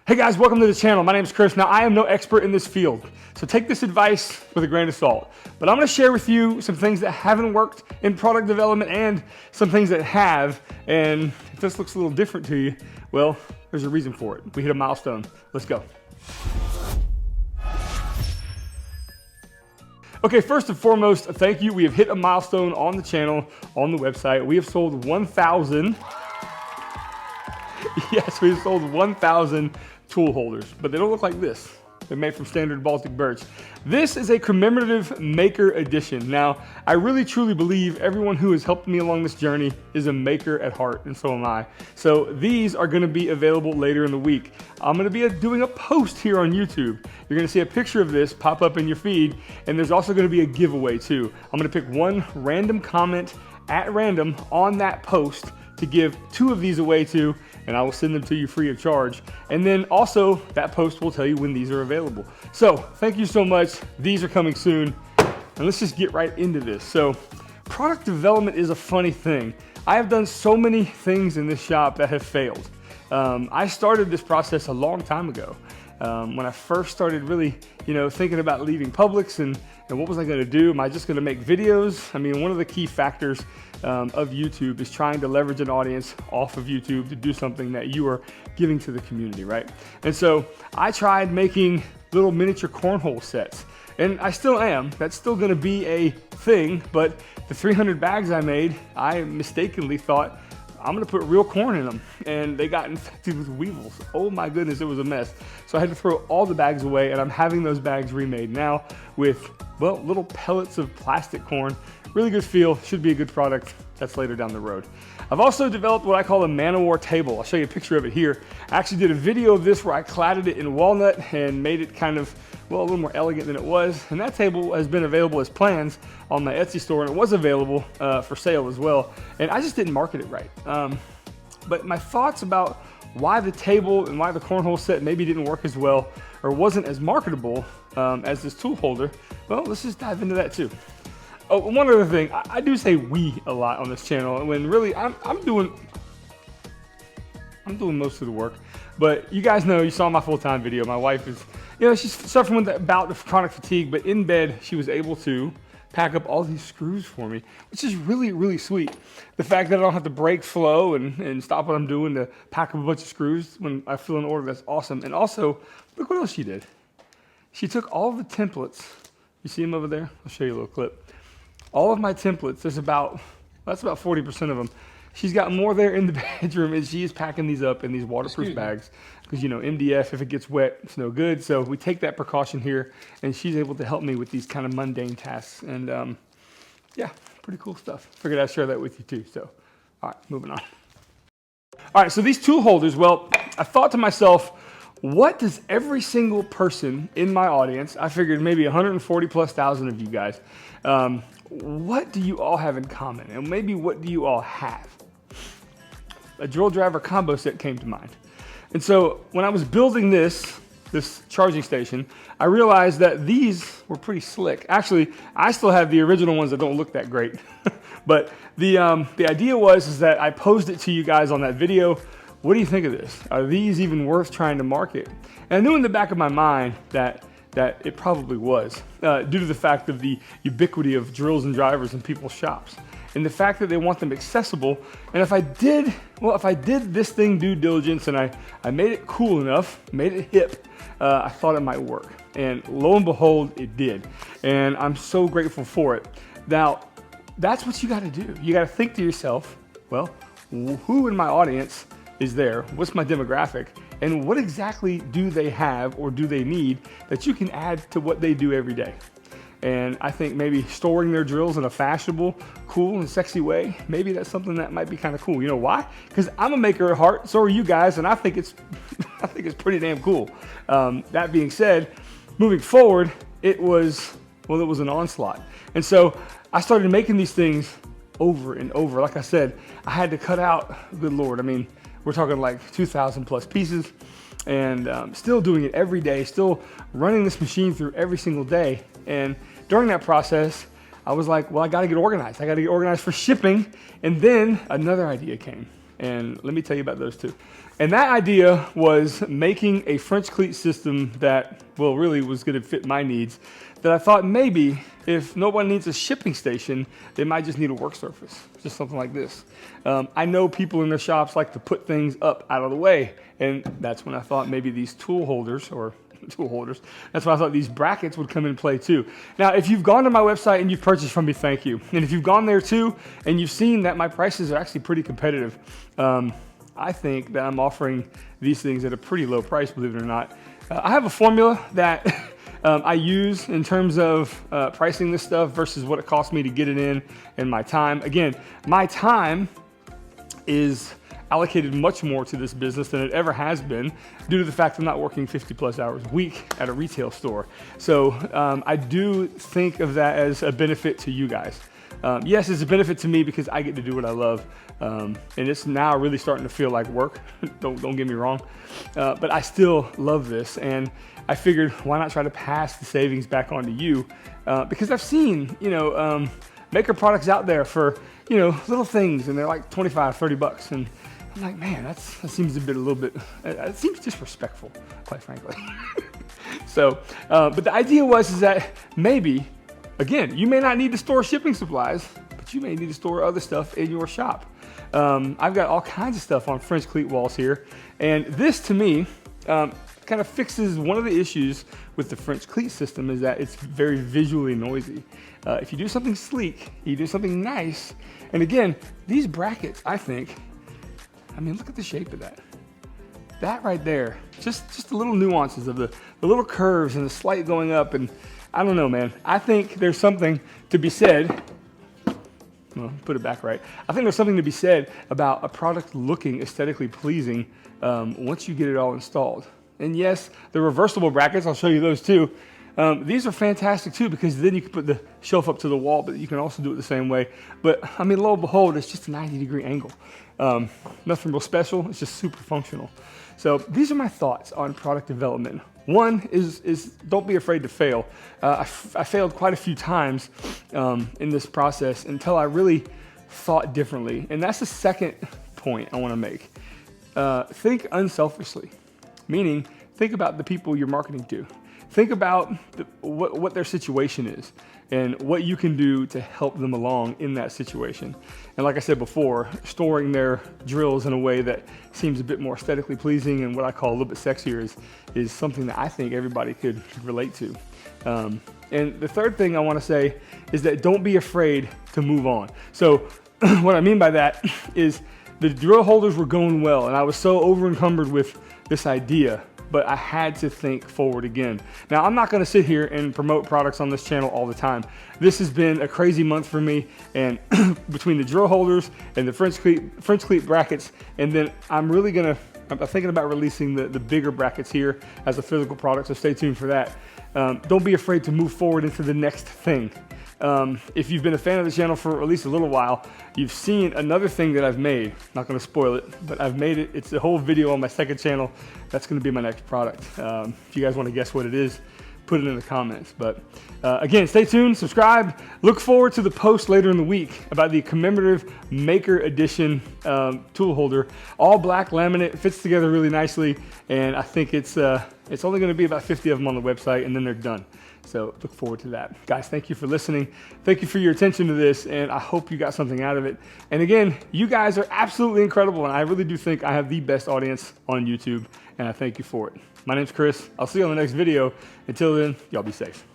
Hey guys, welcome to the channel. My name is Chris. Now, I am no expert in this field, so take this advice with a grain of salt. But I'm gonna share with you some things that haven't worked in product development and some things that have. And if this looks a little different to you, well, there's a reason for it. We hit a milestone. Let's go. Okay, first and foremost, thank you. We have hit a milestone on the channel, on the website. We have sold 1,000. Yes, we've sold 1,000 tool holders, but they don't look like this. They're made from standard Baltic birch. This is a commemorative maker edition. Now, I really truly believe everyone who has helped me along this journey is a maker at heart, and so am I. So these are gonna be available later in the week. I'm gonna be doing a post here on YouTube. You're gonna see a picture of this pop up in your feed, and there's also gonna be a giveaway too. I'm gonna pick one random comment at random on that post to give 2 of these away to, and I will send them to you free of charge. And then also that post will tell you when these are available. So thank you so much. These are coming soon. And let's just get right into this. So product development is a funny thing. I have done so many things in this shop that have failed. I started this process a long time ago. When I first started really, thinking about leaving Publix and what was I gonna do? Am I just gonna make videos? I mean, one of the key factors of YouTube is trying to leverage an audience off of YouTube to do something that you are giving to the community, right? And so I tried making little miniature cornhole sets, and I still am. That's still gonna be a thing, but the 300 bags I made, I mistakenly thought, I'm gonna put real corn in them, and they got infected with weevils. Oh my goodness, it was a mess. So I had to throw all the bags away, and I'm having those bags remade now with, well, little pellets of plastic corn. Really good feel, should be a good product. That's later down the road. I've also developed what I call a man-of-war table. I'll show you a picture of it here. I actually did a video of this where I cladded it in walnut and made it kind of, well, a little more elegant than it was. And that table has been available as plans on my Etsy store, and it was available for sale as well. And I just didn't market it right. But my thoughts about why the table and why the cornhole set maybe didn't work as well or wasn't as marketable as this tool holder, well, let's just dive into that too. Oh, one other thing, I do say we a lot on this channel, when really I'm doing most of the work. But you guys know, you saw my full-time video. My wife is, she's suffering with a bout of chronic fatigue, but in bed she was able to pack up all these screws for me, which is really, really sweet. The fact that I don't have to break flow and stop what I'm doing to pack up a bunch of screws when I fill an order, that's awesome. And also, look what else she did. She took all of the templates. You see them over there? I'll show you a little clip. All of my templates, that's about 40% of them. She's got more there in the bedroom, and she is packing these up in these waterproof bags because, MDF, if it gets wet, it's no good. So we take that precaution here, and she's able to help me with these kind of mundane tasks. And yeah, pretty cool stuff. Figured I'd share that with you too. So, all right, moving on. All right, so these tool holders, well, I thought to myself, what does every single person in my audience, I figured maybe 140,000+ of you guys, what do you all have in common? And maybe what do you all have? A drill driver combo set came to mind. And so when I was building this charging station, I realized that these were pretty slick. Actually, I still have the original ones that don't look that great. But the idea was that I posed it to you guys on that video. What do you think of this? Are these even worth trying to market? And I knew in the back of my mind that it probably was, due to the fact of the ubiquity of drills and drivers in people's shops, and the fact that they want them accessible. And if I did this thing due diligence and I made it cool enough, made it hip, I thought it might work. And lo and behold, it did. And I'm so grateful for it. Now, that's what you gotta do. You gotta think to yourself, well, who in my audience is there? What's my demographic? And what exactly do they have or do they need that you can add to what they do every day? And I think maybe storing their drills in a fashionable, cool, and sexy way, maybe that's something that might be kind of cool. You know why? Because I'm a maker at heart, so are you guys, and I think it's pretty damn cool. That being said, moving forward, it was an onslaught. And so I started making these things over and over. Like I said, I had to cut out, good Lord, I mean, we're talking like 2,000+ pieces, and still doing it every day, still running this machine through every single day. And during that process, I was like, well, I gotta get organized. I gotta get organized for shipping. And then another idea came. And let me tell you about those two. And that idea was making a French cleat system that, well, really was going to fit my needs, that I thought maybe if no one needs a shipping station, they might just need a work surface, just something like this. I know people in their shops like to put things up out of the way, and that's when I thought maybe these tool holders, that's why I thought these brackets would come in play too. Now, if you've gone to my website and you've purchased from me, thank you. And if you've gone there too, and you've seen that my prices are actually pretty competitive, I think that I'm offering these things at a pretty low price, believe it or not. I have a formula that I use in terms of pricing this stuff versus what it costs me to get it in and my time. Again, my time is allocated much more to this business than it ever has been due to the fact I'm not working 50 plus hours a week at a retail store. So I do think of that as a benefit to you guys. Yes, it's a benefit to me because I get to do what I love. And it's now really starting to feel like work. Don't get me wrong. But I still love this. And I figured why not try to pass the savings back on to you? Because I've seen, maker products out there for, little things and they're like 25, 30 bucks. And I'm like, man, that seems a little bit, it seems disrespectful, quite frankly. So, but the idea is that maybe, again, you may not need to store shipping supplies, but you may need to store other stuff in your shop. I've got all kinds of stuff on French cleat walls here. And this to me, kind of fixes one of the issues with the French cleat system is that it's very visually noisy. If you do something sleek, you do something nice. And again, these brackets, I think, look at the shape of that. That right there, just the little nuances of the little curves and the slight going up. And I don't know, man. I think there's something to be said. Well, put it back right. I think there's something to be said about a product looking aesthetically pleasing once you get it all installed. And yes, the reversible brackets, I'll show you those too. These are fantastic too because then you can put the shelf up to the wall, but you can also do it the same way. But lo and behold, it's just a 90-degree angle. Nothing real special, it's just super functional. So these are my thoughts on product development. One is don't be afraid to fail. I failed quite a few times in this process until I really thought differently. And that's the second point I want to make. Think unselfishly, meaning think about the people you're marketing to. Think about what their situation is and what you can do to help them along in that situation. And like I said before, storing their drills in a way that seems a bit more aesthetically pleasing and what I call a little bit sexier is something that I think everybody could relate to. And the third thing I want to say is that don't be afraid to move on. So what I mean by that is the drill holders were going well and I was so over encumbered with this idea, but I had to think forward again. Now, I'm not gonna sit here and promote products on this channel all the time. This has been a crazy month for me, and between the drill holders and the French cleat brackets, and then I'm thinking about releasing the bigger brackets here as a physical product, so stay tuned for that. Don't be afraid to move forward into the next thing. If you've been a fan of the channel for at least a little while, you've seen another thing that I've made. Not gonna spoil it, but I've made it. It's a whole video on my second channel. That's gonna be my next product. If you guys wanna guess what it is, put it in the comments. But again, stay tuned, subscribe. Look forward to the post later in the week about the commemorative Maker Edition tool holder. All black laminate, fits together really nicely, and I think it's only gonna be about 50 of them on the website, and then they're done. So look forward to that. Guys, thank you for listening. Thank you for your attention to this, and I hope you got something out of it. And again, you guys are absolutely incredible, and I really do think I have the best audience on YouTube, and I thank you for it. My name's Chris. I'll see you on the next video. Until then, y'all be safe.